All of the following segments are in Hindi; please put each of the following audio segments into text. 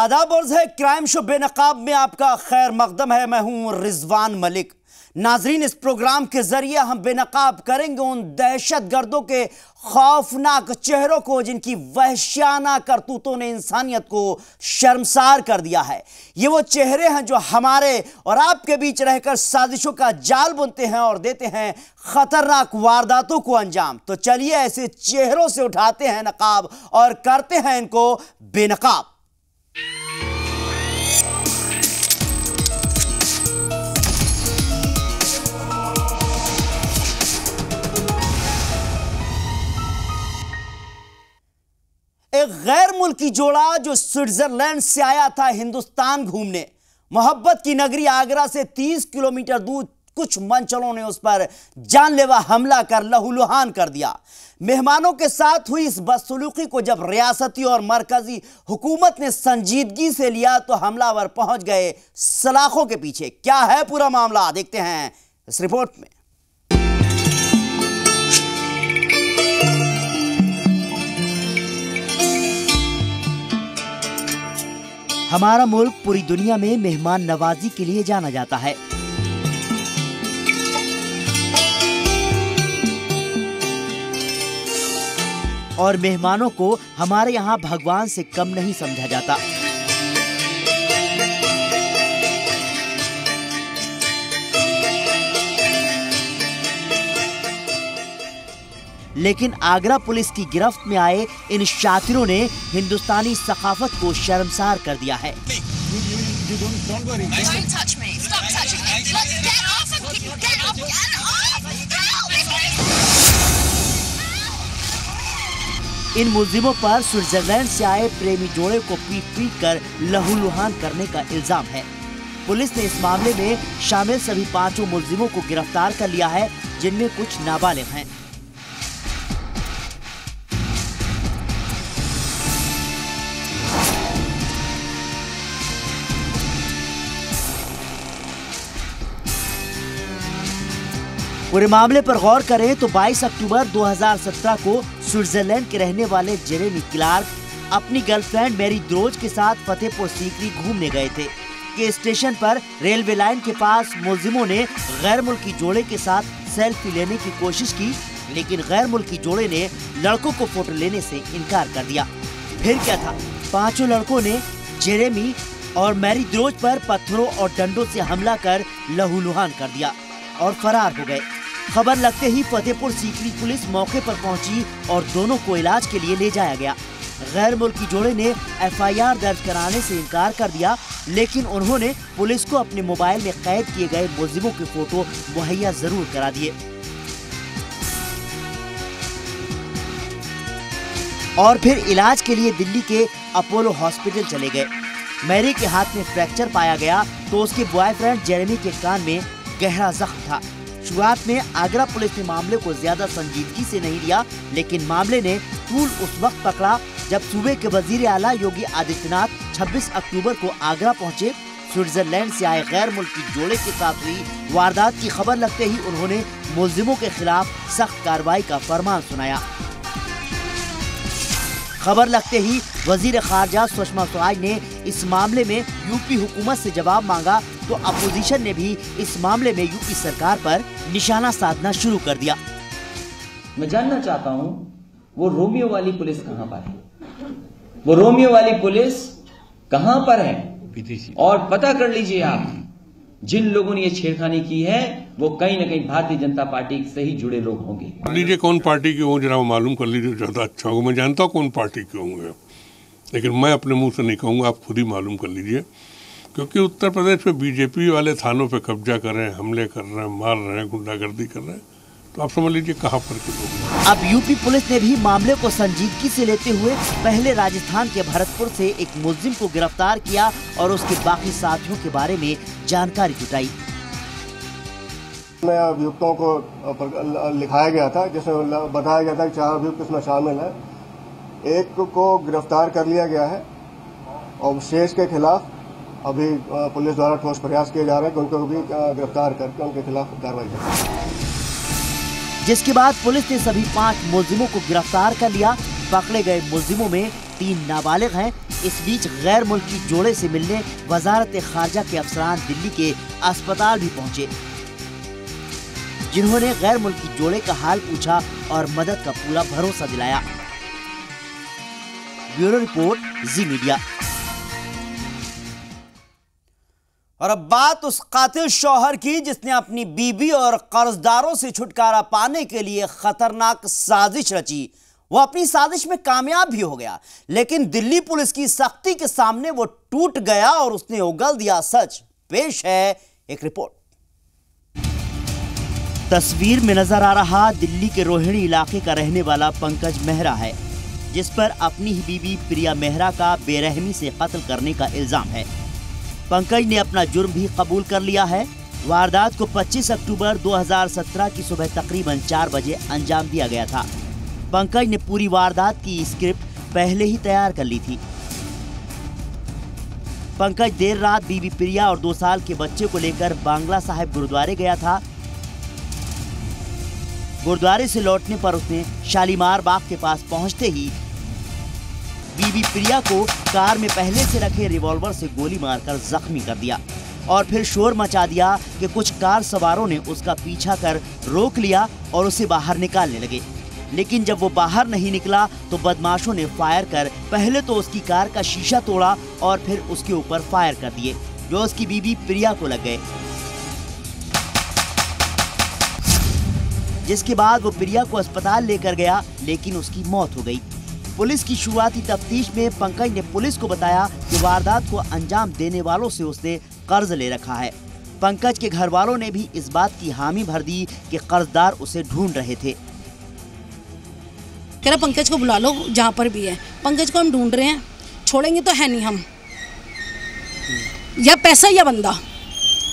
आदाब अर्ज़ है क्राइम शो बेनकाब में आपका खैर मकदम है। मैं हूं रिजवान मलिक। नाजरीन, इस प्रोग्राम के जरिए हम बेनकाब करेंगे उन दहशत गर्दों के खौफनाक चेहरों को जिनकी वहशियाना करतूतों ने इंसानियत को शर्मसार कर दिया है। ये वो चेहरे हैं जो हमारे और आपके बीच रहकर साजिशों का जाल बुनते हैं और देते हैं खतरनाक वारदातों को अंजाम। तो चलिए ऐसे चेहरों से उठाते हैं नकाब और करते हैं इनको बेनकाब। एक गैर मुल्की जोड़ा जो स्विट्जरलैंड से आया था हिंदुस्तान घूमने। मोहब्बत की नगरी आगरा से 30 किलोमीटर दूर कुछ मनचलों ने उस पर जानलेवा हमला कर लहूलुहान कर दिया। मेहमानों के साथ हुई इस बदसलूकी को जब रियासती और मरकजी हुकूमत ने संजीदगी से लिया तो हमलावर पहुंच गए सलाखों के पीछे। क्या है पूरा मामला, देखते हैं इस रिपोर्ट में। हमारा मुल्क पूरी दुनिया में मेहमान नवाजी के लिए जाना जाता है। और मेहमानों को हमारे यहाँ भगवान से कम नहीं समझा जाता। लेकिन आगरा पुलिस की गिरफ्त में आए इन शातिरों ने हिंदुस्तानी सकाफत को शर्मसार कर दिया है। इन मुलजिमों पर स्विट्जरलैंड से आए प्रेमी जोड़े को पीट कर लहूलुहान करने का इल्जाम है। पुलिस ने इस मामले में शामिल सभी 5 मुलजिमों को गिरफ्तार कर लिया है, जिनमें कुछ नाबालिग हैं। पूरे मामले पर गौर करें तो 22 अक्टूबर 2017 को स्विट्जरलैंड के रहने वाले जेरेमी क्लार्क अपनी गर्लफ्रेंड मैरी द्रोज के साथ फतेहपुर सीकरी घूमने गए थे कि स्टेशन पर रेलवे लाइन के पास मुलजिमों ने गैर मुल्की जोड़े के साथ सेल्फी लेने की कोशिश की, लेकिन गैर मुल्की जोड़े ने लड़कों को फोटो लेने से इनकार कर दिया। फिर क्या था, 5 लड़कों ने जेरेमी और मैरी द्रोज पर पत्थरों और डंडों से हमला कर लहूलुहान कर दिया और फरार हो गए। खबर लगते ही फतेहपुर सीकरी पुलिस मौके पर पहुंची और दोनों को इलाज के लिए ले जाया गया। गैर मुल्की जोड़े ने FIR दर्ज कराने से इनकार कर दिया, लेकिन उन्होंने पुलिस को अपने मोबाइल में कैद किए गए मुलजिमों के फोटो मुहैया जरूर करा दिए और फिर इलाज के लिए दिल्ली के अपोलो हॉस्पिटल चले गए। मैरी के हाथ में फ्रैक्चर पाया गया तो उसके बॉयफ्रेंड जेरेमी के कान में गहरा जख्म था। शुरुआत में आगरा पुलिस ने मामले को ज्यादा संजीदगी से नहीं लिया, लेकिन मामले ने तूल उस वक्त पकड़ा जब सूबे के वजीर आला योगी आदित्यनाथ 26 अक्टूबर को आगरा पहुंचे। स्विट्जरलैंड से आए गैर मुल्की जोड़े के साथ हुई वारदात की खबर लगते ही उन्होंने मुलजिमों के खिलाफ सख्त कार्रवाई का फरमान सुनाया। खबर लगते ही वजीर खारजा सुषमा स्वराज ने इस मामले में यूपी हुकूमत से जवाब मांगा तो अपोजिशन ने भी इस मामले में यूपी सरकार पर निशाना साधना शुरू कर दिया। मैं जानना चाहता हूं वो रोमियो वाली पुलिस कहां पर है? वो रोमियो वाली पुलिस कहां पर है? और पता कर लीजिए आप, जिन लोगों ने ये छेड़खानी की है वो कहीं न कहीं भारतीय जनता पार्टी से ही जुड़े लोग होंगे। कर लीजिए कौन पार्टी के होंगे, जरा मालूम कर लीजिए, ज्यादा अच्छा होगा। मैं जानता हूँ कौन पार्टी के होंगे, लेकिन मैं अपने मुंह से नहीं कहूँगा, आप खुद ही मालूम कर लीजिए। क्योंकि उत्तर प्रदेश में बीजेपी वाले थानों पे कब्जा कर रहे हैं, हमले कर रहे हैं, मार रहे हैं, गुंडागर्दी कर रहे हैं, तो आप समझ लीजिए कहाँ पर के लोग। अब यूपी पुलिस ने भी मामले को संजीदगी से लेते हुए पहले राजस्थान के भरतपुर से एक मुलजिम को गिरफ्तार किया और उसके बाकी साथियों के बारे में जानकारी जुटाई। अभियुक्तों को लिखाया गया था, जिसमें बताया गया था कि 4 अभियुक्त इसमें शामिल है। एक को गिरफ्तार कर लिया गया है और शेष के खिलाफ अभी पुलिस द्वारा ठोस प्रयास किए जा रहे हैं कि उनको भी गिरफ्तार करके उनके खिलाफ कार्रवाई करें। जिसके बाद पुलिस ने सभी 5 मुलजिमों को गिरफ्तार कर लिया। पकड़े गए मुलजिमों में 3 नाबालिग हैं, इस बीच गैर मुल्की जोड़े से मिलने वजारत खारजा के अफसरान दिल्ली के अस्पताल भी पहुंचे, जिन्होंने गैर मुल्की जोड़े का हाल पूछा और मदद का पूरा भरोसा दिलाया। ब्यूरो रिपोर्ट, जी मीडिया। और अब बात उस कातिल शौहर की जिसने अपनी बीवी और कर्जदारों से छुटकारा पाने के लिए खतरनाक साजिश रची। वो अपनी साजिश में कामयाब भी हो गया, लेकिन दिल्ली पुलिस की सख्ती के सामने वो टूट गया और उसने उगल दिया सच। पेश है एक रिपोर्ट। तस्वीर में नजर आ रहा दिल्ली के रोहिणी इलाके का रहने वाला पंकज मेहरा है, जिस पर अपनी ही बीवी प्रिया मेहरा का बेरहमी से कत्ल करने का इल्जाम है। पंकज ने अपना जुर्म भी कबूल कर लिया है। वारदात को 25 अक्टूबर 2017 की सुबह तकरीबन 4 बजे अंजाम दिया गया था। पंकज ने पूरी वारदात की स्क्रिप्ट पहले ही तैयार कर ली थी। पंकज देर रात बीवी प्रिया और 2 साल के बच्चे को लेकर बांग्ला साहिब गुरुद्वारे गया था। गुरुद्वारे से लौटने पर उसने शालीमार बाग के पास पहुंचते ही बीवी प्रिया को कार में पहले से रखे रिवॉल्वर से गोली मारकर जख्मी कर दिया और फिर शोर मचा दिया कि कुछ कार सवारों ने उसका पीछा कर रोक लिया और उसे बाहर निकालने लगे। लेकिन जब वो बाहर नहीं निकला तो बदमाशों ने फायर कर पहले तो उसकी कार का शीशा तोड़ा और फिर उसके ऊपर फायर कर दिए, जो उसकी बीवी प्रिया को लग गए, जिसके बाद वो प्रिया को अस्पताल लेकर गया, लेकिन उसकी मौत हो गई। पुलिस की शुरुआती तफ्तीश में पंकज ने पुलिस को बताया कि वारदात को अंजाम देने वालों से उसने कर्ज ले रखा है। पंकज के घर वालों ने भी इस बात की हामी भर दी कि कर्जदार उसे ढूंढ रहे थे। कह रहा पंकज को बुला लो जहाँ पर भी है, पंकज को हम ढूंढ रहे हैं, छोड़ेंगे तो है नहीं हम, या पैसा या बंदा।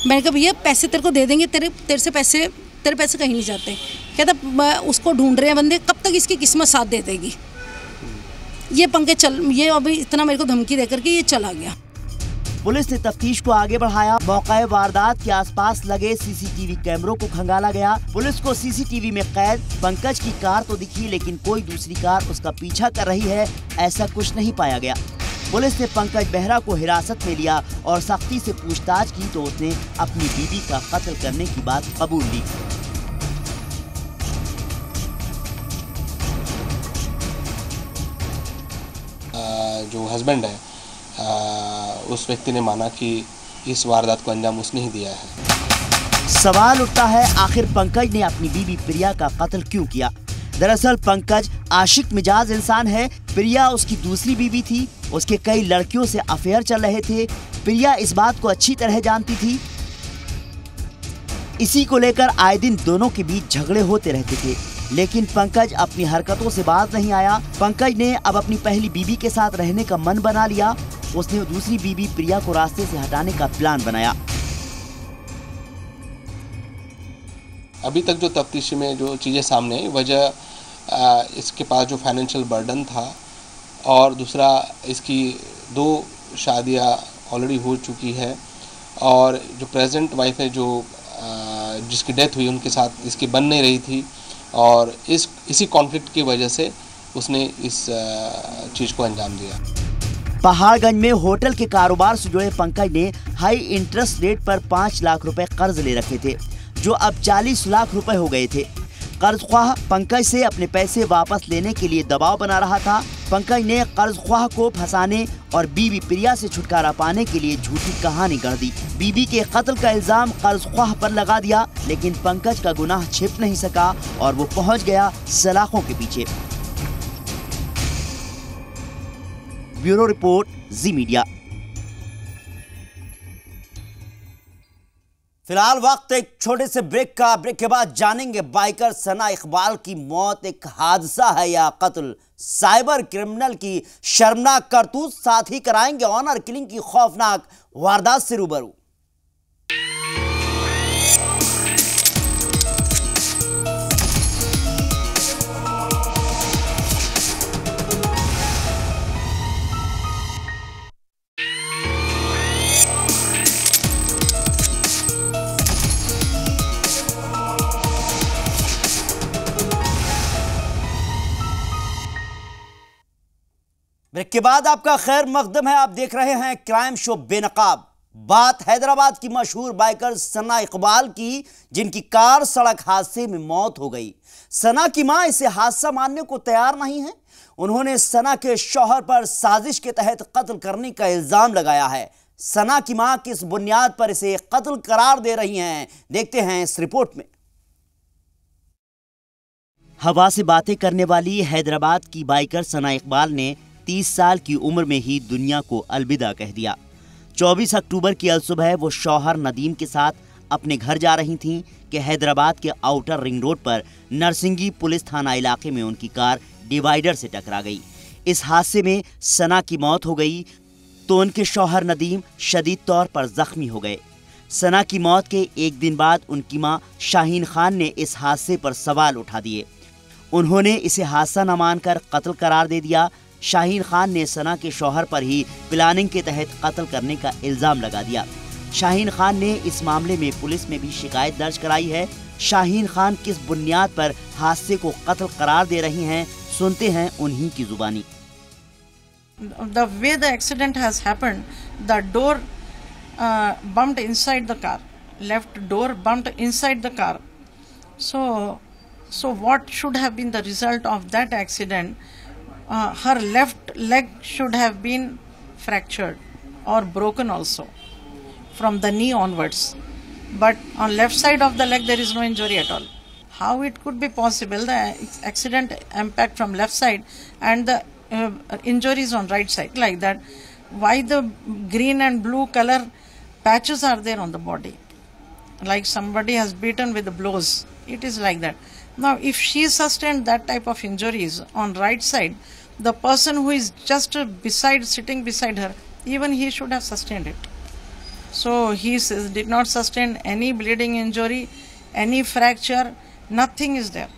मैंने कहा भैया पैसे तेरे को दे देंगे, तेरे से पैसे, तेरे पैसे कहीं नहीं जाते। कहता उसको ढूंढ रहे हैं बंदे, कब तक इसकी किस्मत साथ दे देगी। ये पंकज ये अभी इतना मेरे को धमकी देकर के ये चला गया। पुलिस ने तफ्तीश को आगे बढ़ाया। मौके वारदात के आसपास लगे सीसीटीवी कैमरों को खंगाला गया। पुलिस को सीसीटीवी में कैद पंकज की कार तो दिखी, लेकिन कोई दूसरी कार उसका पीछा कर रही है ऐसा कुछ नहीं पाया गया। पुलिस ने पंकज मेहरा को हिरासत में लिया और सख्ती से पूछताछ की तो उसने अपनी बीवी का कत्ल करने की बात कबूल ली। जो हस्बैंड है उस व्यक्ति ने माना कि इस वारदात को अंजाम उसने ही दिया है। सवाल उठता है, आखिर पंकज ने अपनी बीवी प्रिया का कत्ल क्यों किया? दरअसल पंकज आशिक मिजाज इंसान है। प्रिया उसकी दूसरी बीवी थी, उसके कई लड़कियों से अफेयर चल रहे थे। प्रिया इस बात को अच्छी तरह जानती थी। इसी को लेकर आए दिन दोनों के बीच झगड़े होते रहते थे, लेकिन पंकज अपनी हरकतों से बाज नहीं आया। पंकज ने अब अपनी पहली बीवी के साथ रहने का मन बना लिया। उसने दूसरी बीवी प्रिया को रास्ते से हटाने का प्लान बनाया। अभी तक जो तफ्तीश में जो चीज़ें सामने आई, वजह इसके पास जो फाइनेंशियल बर्डन था और दूसरा इसकी 2 शादियां ऑलरेडी हो चुकी है और जो प्रेजेंट वाइफ है जो जिसकी डेथ हुई उनके साथ इसकी बन नहीं रही थी और इसी कॉन्फ्लिक्ट की वजह से उसने इस चीज़ को अंजाम दिया। पहाड़गंज में होटल के कारोबार से जुड़े पंकज ने हाई इंटरेस्ट रेट पर 5 लाख रुपए कर्ज ले रखे थे, जो अब 40 लाख रुपए हो गए थे। कर्जख्वाह पंकज से अपने पैसे वापस लेने के लिए दबाव बना रहा था। पंकज ने कर्जख्वाह को फंसाने और बीवी प्रिया से छुटकारा पाने के लिए झूठी कहानी गढ़ दी। बीवी के कत्ल का इल्जाम कर्जख्वाह पर लगा दिया, लेकिन पंकज का गुनाह छिप नहीं सका और वो पहुंच गया सलाखों के पीछे। ब्यूरो रिपोर्ट, जी मीडिया। फिलहाल वक्त एक छोटे से ब्रेक का। ब्रेक के बाद जानेंगे बाइकर सना इकबाल की मौत एक हादसा है या कत्ल, साइबर क्रिमिनल की शर्मनाक करतूत, साथ ही कराएंगे ऑनर किलिंग की खौफनाक वारदात से रूबरू। ब्रेक के बाद आपका खैर मकदम है। आप देख रहे हैं क्राइम शो बेनकाब। बात हैदराबाद की मशहूर बाइकर सना इकबाल की, जिनकी कार सड़क हादसे में मौत हो गई। सना की मां इसे हादसा मानने को तैयार नहीं है। उन्होंने सना के शौहर पर साजिश के तहत कत्ल करने का इल्जाम लगाया है। सना की मां किस बुनियाद पर इसे कत्ल करार दे रही हैं, देखते हैं इस रिपोर्ट में। हवा से बातें करने वाली हैदराबाद की बाइकर सना इकबाल ने 30 साल की उम्र में ही दुनिया को अलविदा कह दिया। 24 अक्टूबर की अलसुबह वो शौहर नदीम के साथ अपने घर जा रही थीं कि हैदराबाद के आउटर रिंग रोड पर नरसिंगी पुलिस थाना इलाके में उनकी कार डिवाइडर से टकरा गई। इस हादसे में सना की मौत हो गई तो उनके शौहर नदीम शदीद तौर पर जख्मी हो गए। सना की मौत के एक दिन बाद उनकी मां शाहीन खान ने इस हादसे पर सवाल उठा दिए। उन्होंने इसे हादसा न मानकर कत्ल करार दे दिया। शाहीन खान ने सना के शौहर पर ही प्लानिंग के तहत कत्ल करने का इल्जाम लगा दिया। शाहीन खान ने इस मामले में पुलिस में भी शिकायत दर्ज कराई है। शाहीन खान किस बुनियाद पर हादसे को कत्ल करार दे रही हैं, सुनते हैं उन्हीं की जुबानी। The way the accident has happened, the door bumped inside the car. Left door bumped inside the car. So what should have been the result of that accident? Her left leg should have been fractured or broken also from the knee onwards. But on left side of the leg there is no injury at all. How it could be possible? The accident impact from left side and the injuries on right side like that. Why the green and blue color patches are there on the body? Like somebody has beaten with the blows. It is like that. Now, if she sustained that type of injuries on right side, the person who is just sitting beside her, even he should have sustained it. So he did not sustain any bleeding injury, any fracture, nothing is there.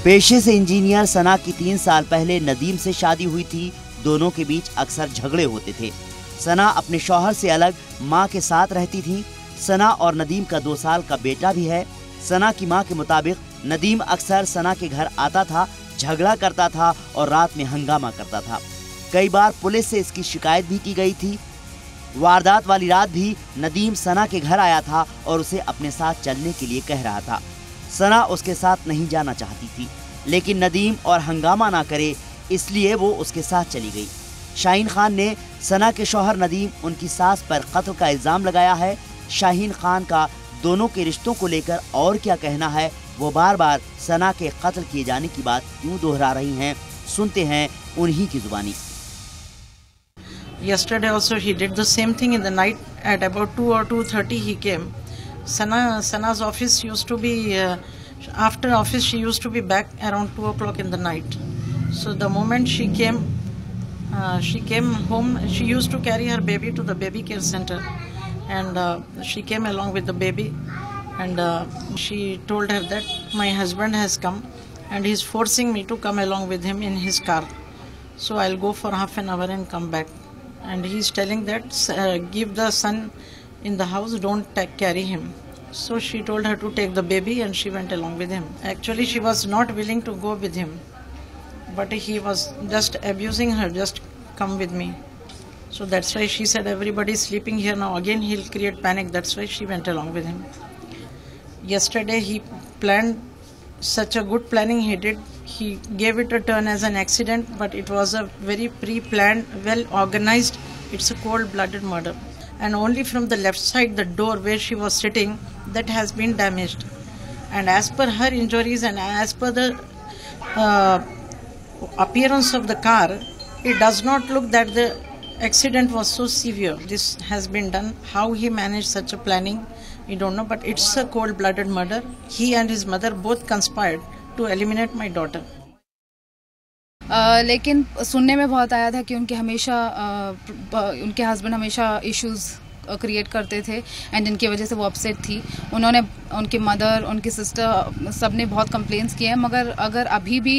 पेशे से इंजीनियर सना की 3 साल पहले नदीम से शादी हुई थी। दोनों के बीच अक्सर झगड़े होते थे। सना अपने शौहर से अलग मां के साथ रहती थी। सना और नदीम का 2 साल का बेटा भी है। सना की मां के मुताबिक नदीम अक्सर सना के घर आता था, झगड़ा करता था और रात में हंगामा करता था। कई बार पुलिस से इसकी शिकायत भी की गई थी। वारदात वाली रात भी नदीम सना के घर आया था और उसे अपने साथ चलने के लिए कह रहा था। सना उसके साथ नहीं जाना चाहती थी, लेकिन नदीम और हंगामा ना करे इसलिए वो उसके साथ चली गई। शाहीन खान ने सना के शौहर नदीम उनकी सास पर कत्ल का इल्जाम लगाया है। शाहीन खान का दोनों के रिश्तों को लेकर और क्या कहना है, वो बार बार सना के कत्ल किए जाने की बात क्यों दोहरा रही हैं, सुनते हैं उन्हीं की जुबानी। Yesterday also he did the same thing in the night at about 2 or 2:30 he came. Sana's office used to be after office she used to be back around 2 o'clock in the night. So the moment she came home. She used to carry her baby to the baby care center, and she came along with the baby, and she told her that my husband has come and he's forcing me to come along with him in his car. So I'll go for half an hour and come back. And he's telling that give the son in the house, don't carry him. So she told her to take the baby and she went along with him. Actually she was not willing to go with him, but he was just abusing her, just come with me. So that's why she said everybody is sleeping here now, again he'll create panic. That's why she went along with him. Yesterday he planned such a good planning he did. He gave it a turn as an accident, but it was a very pre-planned, well organized. It's a cold-blooded murder. And only from the left side, the door where she was sitting, that has been damaged. And as per her injuries and as per the appearance of the car, it does not look that the accident was so severe. This has been done. How he managed such a planning, we don't know, but it's a cold-blooded murder. He and his mother both conspired to eliminate my daughter. लेकिन सुनने में बहुत आया था कि उनके हस्बैंड हमेशा इश्यूज क्रिएट करते थे एंड जिनकी वजह से वो अपसेट थी। उन्होंने, उनकी मदर, उनकी सिस्टर, सब ने बहुत कंप्लेंट्स किए हैं, मगर अगर अभी भी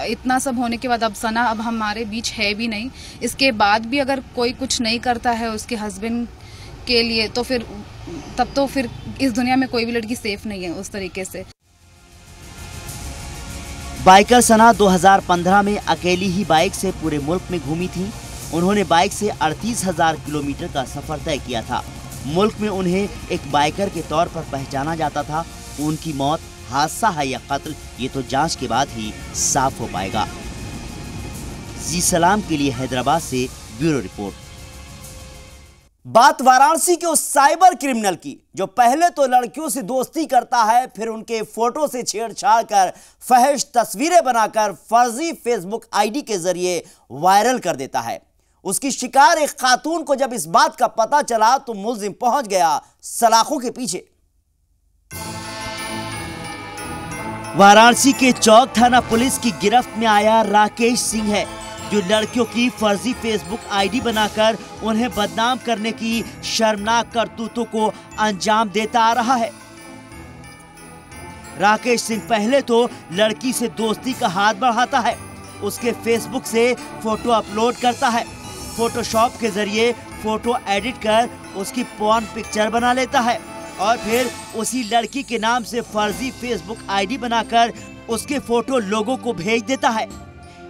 इतना सब होने के बाद अब सना अब हमारे बीच है भी नहीं, इसके बाद भी अगर कोई कुछ नहीं करता है उसके हस्बैंड के लिए, तो फिर तब तो फिर इस दुनिया में कोई भी लड़की सेफ नहीं है उस तरीके से। बाइकर सना 2015 में अकेली ही बाइक से पूरे मुल्क में घूमी थी। उन्होंने बाइक से 38,000 किलोमीटर का सफर तय किया था। मुल्क में उन्हें एक बाइकर के तौर पर पहचाना जाता था। उनकी मौत हादसा है या कत्ल, ये तो जांच के बाद ही साफ हो पाएगा। जी सलाम के लिए हैदराबाद से ब्यूरो रिपोर्ट। बात वाराणसी के उस साइबर क्रिमिनल की जो पहले तो लड़कियों से दोस्ती करता है, फिर उनके फोटो से छेड़छाड़ कर फहश तस्वीरें बनाकर फर्जी फेसबुक आईडी के जरिए वायरल कर देता है। उसकी शिकार एक खातून को जब इस बात का पता चला तो मुलजिम पहुंच गया सलाखों के पीछे। वाराणसी के चौक थाना पुलिस की गिरफ्त में आया राकेश सिंह है, जो लड़कियों की फर्जी फेसबुक आईडी बनाकर उन्हें बदनाम करने की शर्मनाक करतूतों को अंजाम देता आ रहा है। राकेश सिंह पहले तो लड़की से दोस्ती का हाथ बढ़ाता है, उसके फेसबुक से फोटो अपलोड करता है, फोटोशॉप के जरिए फोटो एडिट कर उसकी पॉर्न पिक्चर बना लेता है और फिर उसी लड़की के नाम से फर्जी फेसबुक आईडी बनाकर उसके फोटो लोगों को भेज देता है।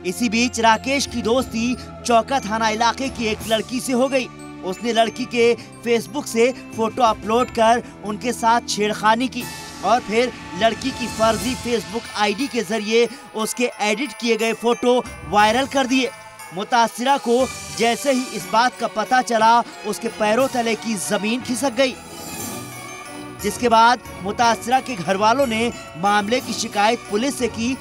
इसी बीच राकेश की दोस्ती चौका थाना इलाके की एक लड़की से हो गई। उसने लड़की के फेसबुक से फोटो अपलोड कर उनके साथ छेड़खानी की और फिर लड़की की फर्जी फेसबुक आईडी के जरिए उसके एडिट किए गए फोटो वायरल कर दिए। मुतासिरा को जैसे ही इस बात का पता चला, उसके पैरों तले की जमीन खिसक गई, जिसके बाद मुतासिरा के घर वालों ने मामले की शिकायत पुलिस से की।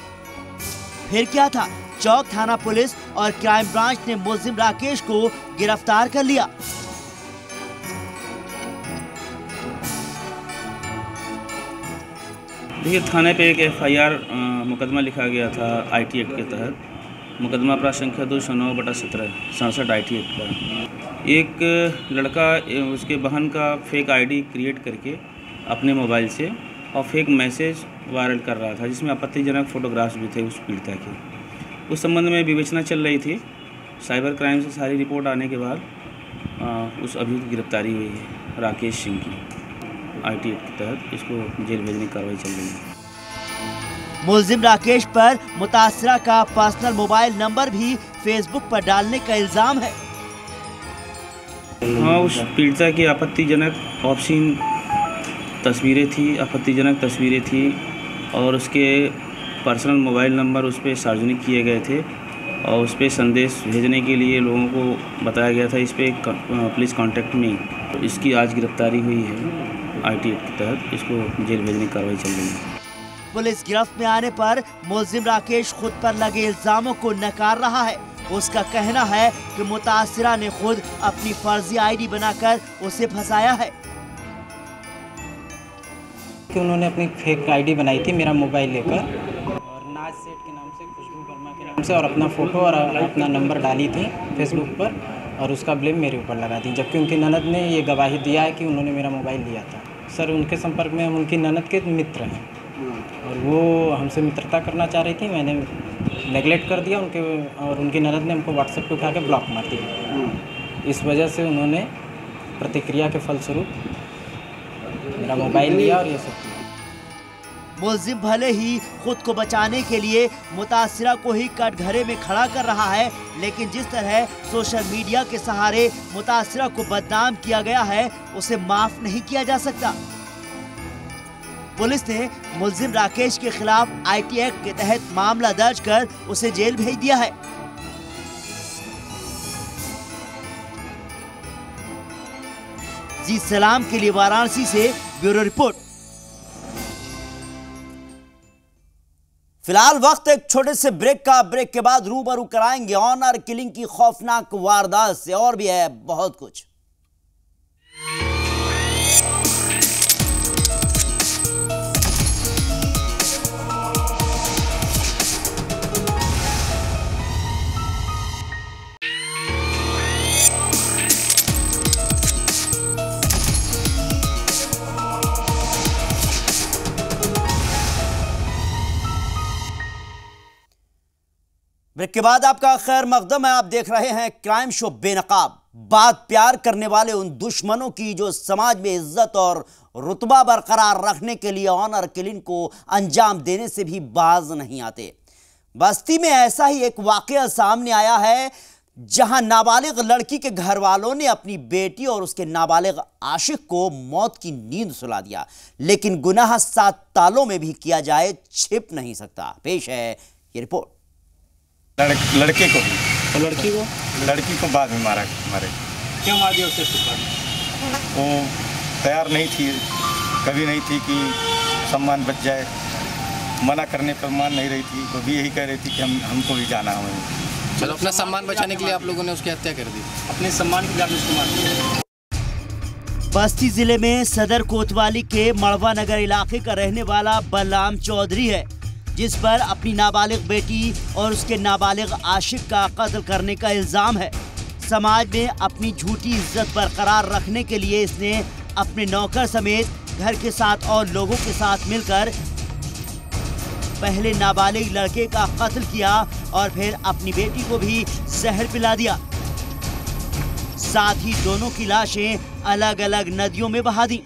फिर क्या था, चौक थाना पुलिस और क्राइम ब्रांच ने मुलजिम राकेश को गिरफ्तार कर लिया। देखिए, थाने पे एक FIR मुकदमा लिखा गया था IT एक्ट के तहत। मुकदमा अपराध संख्या 209/17 67 IT एक्ट का। एक लड़का उसके बहन का फेक ID क्रिएट करके अपने मोबाइल से और फेक मैसेज वायरल कर रहा था, जिसमें आपत्तिजनक फोटोग्राफ्स भी थे उस पीड़िता के। उस संबंध में विवेचना चल रही थी। साइबर क्राइम से सारी रिपोर्ट आने के बाद उस अभियुक्त की गिरफ्तारी हुई है राकेश सिंह की IT एक्ट के तहत। इसको जेल भेजने की कार्रवाई चल रही है। मुलजिम राकेश पर मुतासिरा का पर्सनल मोबाइल नंबर भी फेसबुक पर डालने का इल्जाम है। हाँ, उस पीड़िता की आपत्तिजनक ऑब्सीन आपत्तिजनक तस्वीरें थी और उसके पर्सनल मोबाइल नंबर उस पर सार्वजनिक किए गए थे और उस पर संदेश भेजने के लिए लोगों को बताया गया था इस पर प्लीज़ कांटेक्ट मी। तो इसकी आज गिरफ्तारी हुई है IT एक्ट के तहत। इसको जेल भेजने की कार्रवाई चल रही है। पुलिस गिरफ्त में आने पर मुलजिम राकेश खुद पर लगे इल्जामों को नकार रहा है। उसका कहना है कि मुतासिरा ने खुद अपनी फर्जी ID बनाकर उसे फंसाया है। कि उन्होंने अपनी फेक ID बनाई थी मेरा मोबाइल लेकर और नाज सेठ के नाम से, खुशबू वर्मा के नाम से, और अपना फ़ोटो और अपना नंबर डाली थी फेसबुक पर और उसका ब्लेम मेरे ऊपर लगा दी, जबकि उनकी ननद ने ये गवाही दिया है कि उन्होंने मेरा मोबाइल लिया था। सर, उनके संपर्क में हम उनकी ननद के मित्र हैं और वो हमसे मित्रता करना चाह रही थी। मैंने नेगलेक्ट कर दिया और उनकी ननद ने हमको व्हाट्सएप पे उठा के ब्लॉक मार दिया। इस वजह से उन्होंने प्रतिक्रिया के फलस्वरूप मेरा मोबाइल लिया और ये सब किया। मुलजिम भले ही खुद को बचाने के लिए मुतासिरा को ही कटघरे में खड़ा कर रहा है, लेकिन जिस तरह सोशल मीडिया के सहारे मुतासिरा को बदनाम किया गया है, उसे माफ नहीं किया जा सकता। पुलिस ने मुलजिम राकेश के खिलाफ IT एक्ट के तहत मामला दर्ज कर उसे जेल भेज दिया है। जी सलाम के लिए वाराणसी से ब्यूरो रिपोर्ट। फिलहाल वक्त एक छोटे से ब्रेक का। ब्रेक के बाद रूबरू कराएंगे ऑनर किलिंग की खौफनाक वारदात से, और भी है बहुत कुछ। ब्रेक के बाद आपका खैर मकदम है। आप देख रहे हैं क्राइम शो बेनकाब। बात प्यार करने वाले उन दुश्मनों की जो समाज में इज्जत और रुतबा बरकरार रखने के लिए ऑनर किलिंग को अंजाम देने से भी बाज नहीं आते। बस्ती में ऐसा ही एक वाकया सामने आया है जहां नाबालिग लड़की के घर वालों ने अपनी बेटी और उसके नाबालिग आशिक को मौत की नींद सुला दिया, लेकिन गुनाह 7 तालों में भी किया जाए छिप नहीं सकता। पेश है ये रिपोर्ट। लड़के को भी तो लड़की को बाद में मारे। क्यों मार दिया उसे? वो तैयार नहीं थी, कभी नहीं थी कि सम्मान बच जाए, मना करने पर मान नहीं रही थी। वो भी यही कह रही थी कि हमको भी जाना है। चलो, अपना सम्मान बचाने के लिए आप लोगों ने उसकी हत्या कर दी। अपने सम्मान के लिए उसको मार दिया। बस्ती जिले में सदर कोतवाली के मड़वा नगर इलाके का रहने वाला बलराम चौधरी है, जिस पर अपनी नाबालिग बेटी और उसके नाबालिग आशिक का कत्ल करने का इल्जाम है। समाज में अपनी झूठी इज्जत बरकरार रखने के लिए इसने अपने नौकर समेत घर के 7 और लोगों के साथ मिलकर पहले नाबालिग लड़के का कत्ल किया और फिर अपनी बेटी को भी जहर पिला दिया। साथ ही दोनों की लाशें अलग अलग नदियों में बहा दी।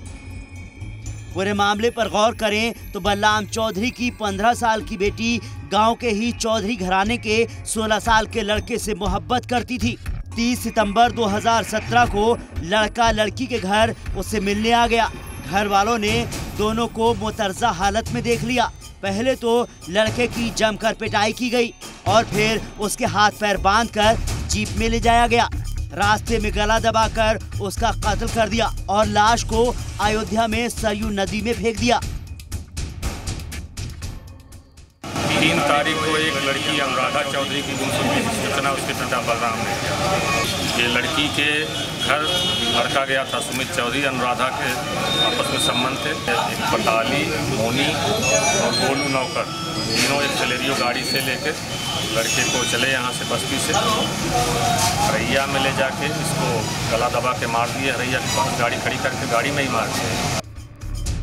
पूरे मामले पर गौर करें तो बलराम चौधरी की 15 साल की बेटी गांव के ही चौधरी घराने के 16 साल के लड़के से मोहब्बत करती थी। 30 सितंबर 2017 को लड़का लड़की के घर उससे मिलने आ गया। घर वालों ने दोनों को मुतरजा हालत में देख लिया। पहले तो लड़के की जमकर पिटाई की गई और फिर उसके हाथ पैर बांधकर जीप में ले जाया गया। रास्ते में गला दबाकर उसका कत्ल कर दिया और लाश को अयोध्या में सरयू नदी में फेंक दिया। 3 तारीख को एक लड़की अनुराधा चौधरी की गुमशुदगी की सूचना उसके पिता बलराम ने दिया। ये लड़की के घर लड़का गया था सुमित चौधरी, अनुराधा के आपस में संबंध थे। एक पताली, मोनी और गोलू नौकर तीनों एक सेलेरियो गाड़ी से लेकर लड़के को चले यहाँ से बस्ती से हरैया में ले जाके इसको गला दबा के मार दिए। हरैया के पास गाड़ी खड़ी करके गाड़ी में ही मार दिए।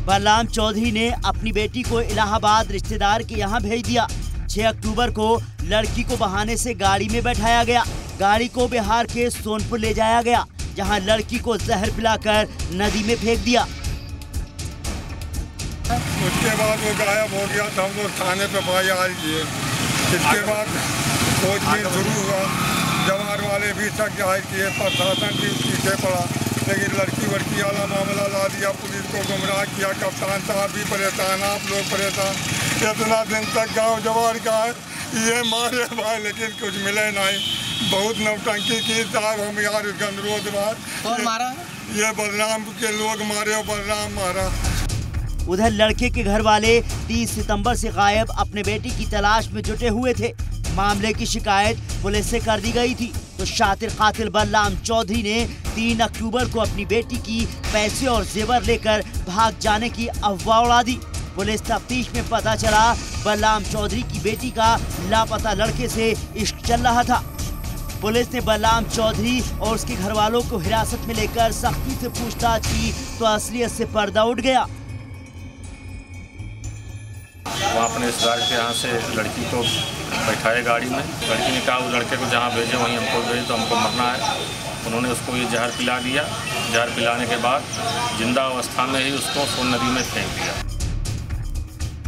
बलराम चौधरी ने अपनी बेटी को इलाहाबाद रिश्तेदार के यहाँ भेज दिया। 6 अक्टूबर को लड़की को बहाने से गाड़ी में बैठाया गया। गाड़ी को बिहार के सोनपुर ले जाया गया, जहां लड़की को जहर पिलाकर नदी में फेंक दिया। उसके बाद वो गायब हो गया था। हम लोग थाने पे फरियाद किए। इसके बाद खोजबीन शुरू हुआ। जवार वाले भी तक जाहिर किए, प्रशासन भी पीछे पड़ा, लेकिन लड़की वड़की वाला मामला ला दिया। पुलिस को गुमराह किया। कप्तान साहब भी परेशान, आप लोग परेशान। इतना दिन तक गांव जवार का है ये मारे भाई, लेकिन कुछ मिले नहीं। बहुत नौटंकी की साहब। हम यार अनुरोध कौन मारा? ये बलराम के लोग मारे और बलराम मारा। उधर लड़के के घर वाले 30 सितंबर से गायब अपने बेटी की तलाश में जुटे हुए थे। मामले की शिकायत पुलिस से कर दी गई थी, तो शातिर कातिल बलराम चौधरी ने 3 अक्टूबर को अपनी बेटी की पैसे और जेवर लेकर भाग जाने की अफवाह उड़ा दी। पुलिस तफ्तीश में पता चला बलराम चौधरी की बेटी का लापता लड़के से इश्क चल रहा था। पुलिस ने बलराम चौधरी और उसके घर वालों को हिरासत में लेकर सख्ती से पूछताछ की तो असलियत से पर्दा उठ गया। वहाँ अपने रिश्तेदार के यहाँ से लड़की को बैठाए गाड़ी में। लड़की ने कहा वो लड़के को जहाँ भेजे वहीं हमको भेजे, तो हमको मरना है। उन्होंने उसको ये जहर पिला दिया। जहर पिलाने के बाद जिंदा अवस्था में ही उसको सोन नदी में फेंक दिया।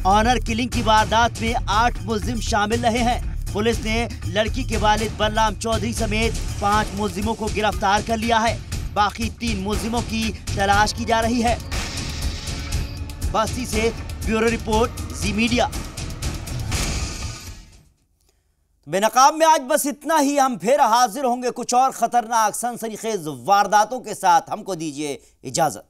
ऑनर किलिंग की वारदात में 8 मुलजिम शामिल रहे हैं। पुलिस ने लड़की के वालिद बलराम चौधरी समेत 5 मुलजिमों को गिरफ्तार कर लिया है। बाकी 3 मुलजिमों की तलाश की जा रही है। बस्ती से ब्यूरो रिपोर्ट, जी मीडिया। बेनकाब में आज बस इतना ही। हम फिर हाजिर होंगे कुछ और खतरनाक सनसनीखेज वारदातों के साथ। हमको दीजिए इजाजत।